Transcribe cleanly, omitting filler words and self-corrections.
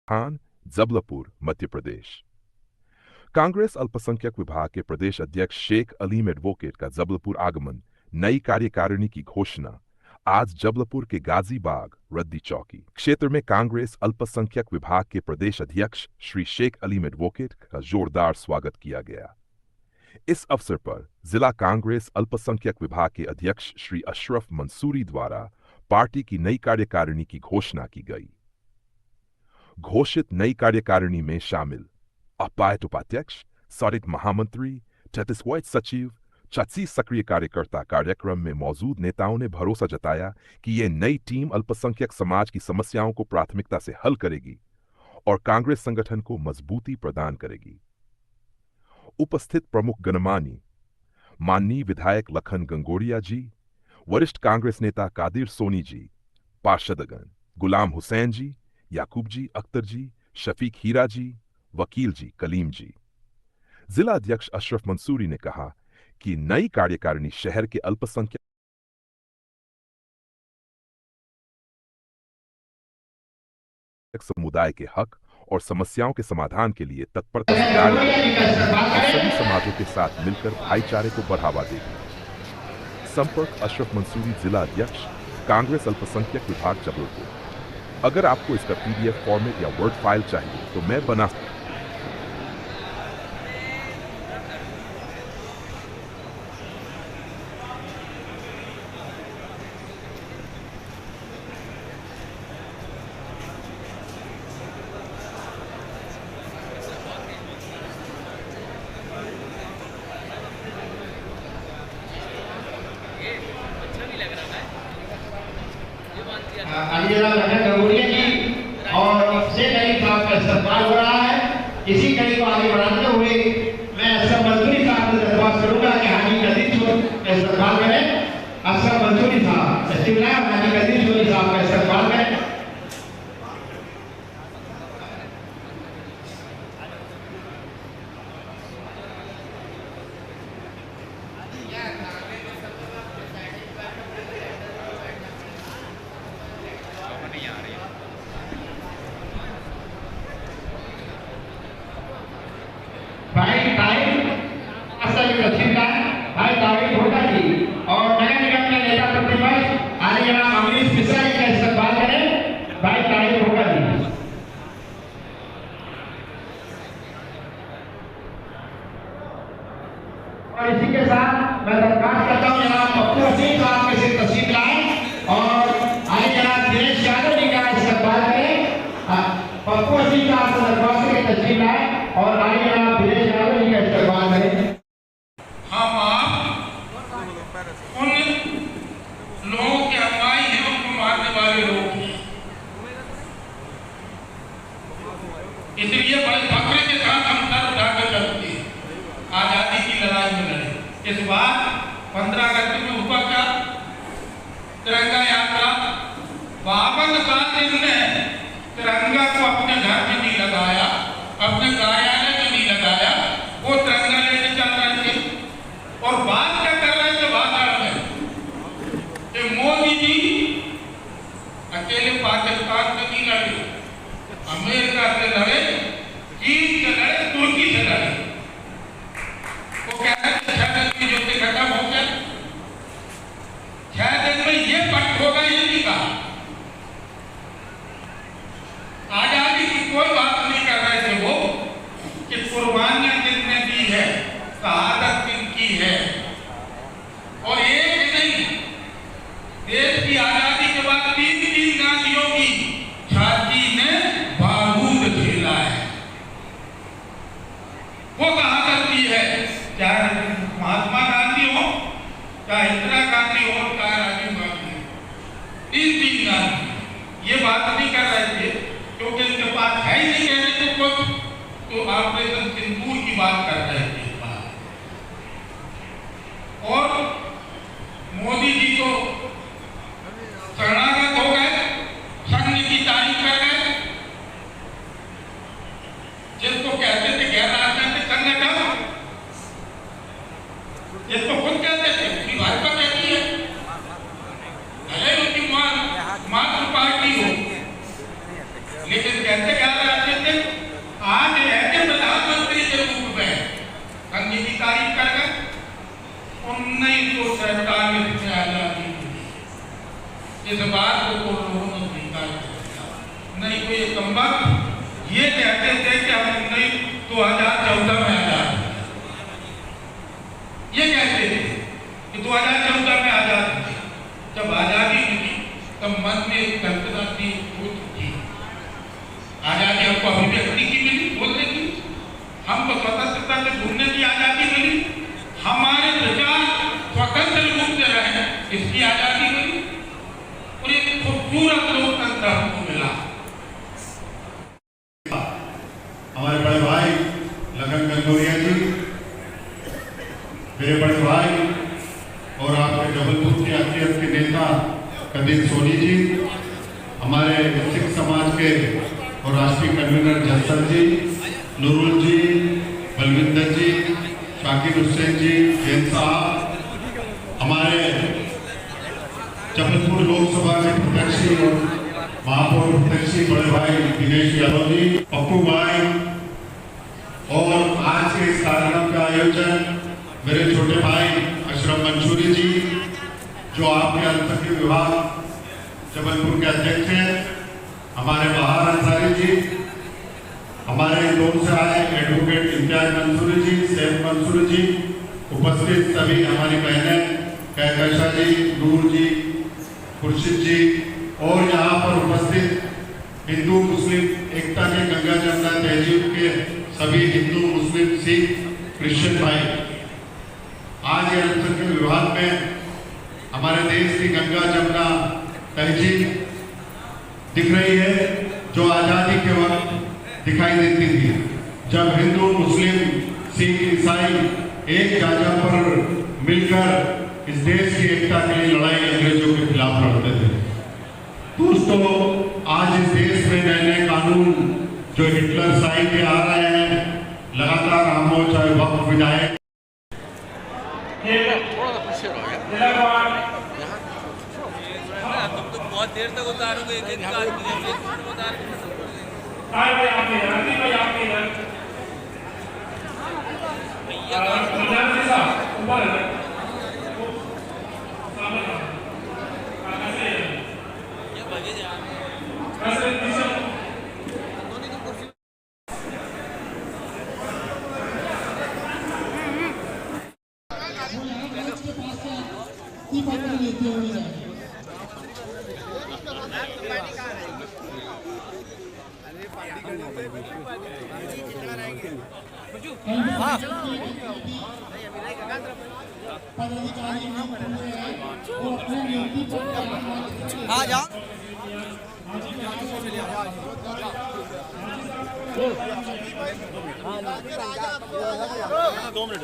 स्थान जबलपुर, मध्य प्रदेश। कांग्रेस अल्पसंख्यक विभाग के प्रदेश अध्यक्ष शेख अलीम एडवोकेट का जबलपुर आगमन, नई कार्यकारिणी की घोषणा। आज जबलपुर के गाजी बाग रद्दी चौकी क्षेत्र में कांग्रेस अल्पसंख्यक विभाग के प्रदेश अध्यक्ष श्री शेख अलीम एडवोकेट का जोरदार स्वागत किया गया। इस अवसर पर जिला कांग्रेस अल्पसंख्यक विभाग के अध्यक्ष श्री अशरफ मंसूरी द्वारा पार्टी की नई कार्यकारिणी की घोषणा की गई। घोषित नई कार्यकारिणी में शामिल अपायत उपाध्यक्ष, सॉलिड महामंत्री, 36 सचिव, 36 सक्रिय कार्यकर्ता। कार्यक्रम में मौजूद नेताओं ने भरोसा जताया कि ये नई टीम अल्पसंख्यक समाज की समस्याओं को प्राथमिकता से हल करेगी और कांग्रेस संगठन को मजबूती प्रदान करेगी। उपस्थित प्रमुख गणमान्य माननीय विधायक लखन गंगोरिया जी, वरिष्ठ कांग्रेस नेता कादिर सोनी जी, पार्षदगण गुलाम हुसैन जी, याकूब जी, अख्तर जी, शफीक हीरा जी, वकील जी, कलीम जी। जिला अध्यक्ष अशरफ मंसूरी ने कहा कि नई कार्यकारिणी शहर के अल्पसंख्यक समुदाय के हक और समस्याओं के समाधान के लिए तत्परता से कार्य करेगी और सभी समाजों के साथ मिलकर भाईचारे को बढ़ावा देगी। संपर्क अशरफ मंसूरी, जिला अध्यक्ष, कांग्रेस अल्पसंख्यक विभाग, जबलपुर। अगर आपको इसका PDF फॉर्मेट या वर्ड फाइल चाहिए तो मैं बना सकता हूं। लखन गंगोरिया जी और शेख अली साहब का इस्तेमाल हो रहा है। इसी कड़ी को आगे बढ़ाते हुए मैं अशरफ मंसूरी साहब से दरख्वास्त करूंगा कि हाजी कदीर चोर का इस्तेमाल करें। अशरफ मंसूरी साहब इस्तेमाल हाजी कदीर चोर साहब का इस्तेमाल करें। भाई तारीख असल तहसीलदार भाई तारीख होगा जी और नगर निगम के नेता प्रतिपक्ष आदि जनाब अमरीश मिश्रा जी का इस्तेमाल करें। भाई तारीख होगा जी। और इसी के साथ मैं दरख्वास्त करता हूँ जनाब पप्पू सिंह साहब के से तस्वीर लाएं और आदि जनाब दिनेश यादव जी का इस्तेमाल करें। पप्पू सिंह साहब को दरख्वास्त की तस्वीर लाएं और आगे जनाब दिनेश यादव जी का इस्तेमाल करें। हम आप उन लोगों के अगुवाई हैं, उनको मारने वाले लोग हैं, इसलिए बड़े फखरे के साथ हम सर उठाकर चलते हैं। आजादी की लड़ाई में लड़े। इस बार 15 अगस्त में हुआ क्या, तिरंगा यात्रा 52 साल इन्होंने तिरंगा को अपने घर में नहीं लगाया, अपने कार्यालय में नहीं लगाया, वो तिरंगा लेके चल रहे थे और बात क्या कर रहे थे भाषण में कि मोदी जी अकेले पाकिस्तान से नहीं लड़े, अमेरिका से लड़े, चीन से लड़े, तुर्की से लड़े। वो कह रहे थे 6 दिन की युद्ध खत्म हो गया, 6 दिन में ये पट होगा, ये नहीं कहा। आजादी की कोई बात नहीं कर रहे थे वो कि कुर्बानियां कितने दी है, शहादत किनकी है। और एक नहीं, देश की आजादी के बाद 3 गांधियों की छाती में बारूद झेला है। वो शहादत दी है, चाहे महात्मा गांधी हो, चाहे इंदिरा गांधी हो, चाहे राजीव गांधी हो। 3 गांधी ये बात नहीं कर रहे थे क्योंकि इनके पास है ही नहीं कहने को कुछ, तो ऑपरेशन सिंदूर की बात कर रहे थे। और मोदी जी तो शरणागत हो गए, संघ की तारीफ कर गए, जिसको कहते थे गैर राजनीतिक संगठन, जिसको खुद कहते थे उनकी भाजपा कहती है, भले उनकी मातृ पार्टी हो, लेकिन कहते क्या रहा इस बात को तो लोगों ने स्वीकार किया। नहीं कोई कमबख्त ये कहते थे कि हम नहीं 2014 में आजाद, ये कहते थे कि 2014 में आजाद। जब आजादी मिली तब मन में एक कल्पना थी, सोच थी, आजादी हमको अभिव्यक्ति की मिली, बोलने की, हमको स्वतंत्रता से घूमने की आजादी मिली, हमारे विचार स्वतंत्र रूप से रहे इसकी आजादी मिली, और एक खूबसूरत लोकतंत्र हमको मिला। हमारे बड़े भाई लगन गंगोरिया जी, मेरे बड़े भाई और आपके जबलपुर के अध्यक्ष के नेता कदीर सोनी जी, हमारे सिख समाज के और राष्ट्रीय कन्वीनर जसर जी, नूरुल जी, बलविंदर जी, शाकिर हुसैन जी, जैन साहब, हमारे जबलपुर लोकसभा के प्रत्याशी और महापौर प्रत्याशी बड़े भाई दिनेश यादव जी, पप्पू भाई, और आज के इस कार्यक्रम का आयोजन मेरे छोटे भाई अशरफ मंसूरी जी, जो आपके अल्पसंख्यक विभाग जबलपुर के अध्यक्ष हैं, हमारे बहार अंसारी जी, हमारे इंदौर से आए एडवोकेट इम्तियाज मंसूरी जी, सैफ मंसूरी जी, उपस्थित सभी हमारी बहनें कहकशा जी, नूर जी, खुर्शीद जी, और यहाँ पर उपस्थित हिंदू मुस्लिम एकता के गंगा जमुना तहजीब के सभी हिंदू मुस्लिम सिख क्रिश्चियन भाई, आज ये अल्पसंख्यक विभाग में हमारे देश की गंगा जमुना तहजीब दिख रही है, जो आज़ादी के वक्त दिखाई देती थी, जब हिंदू मुस्लिम सिख ईसाई एक जगह पर मिलकर इस देश की एकता के लिए लड़ाई अंग्रेजों के खिलाफ लड़ते थे। दोस्तों, आज इस देश में नए नए कानून जो हिटलर साइन के आ रहे हैं, लगातार हम हो चाहे वक्त विधायक बहुत देर तक उतारोगे, एक एक आदमी उतार हाँ जा दो मिनट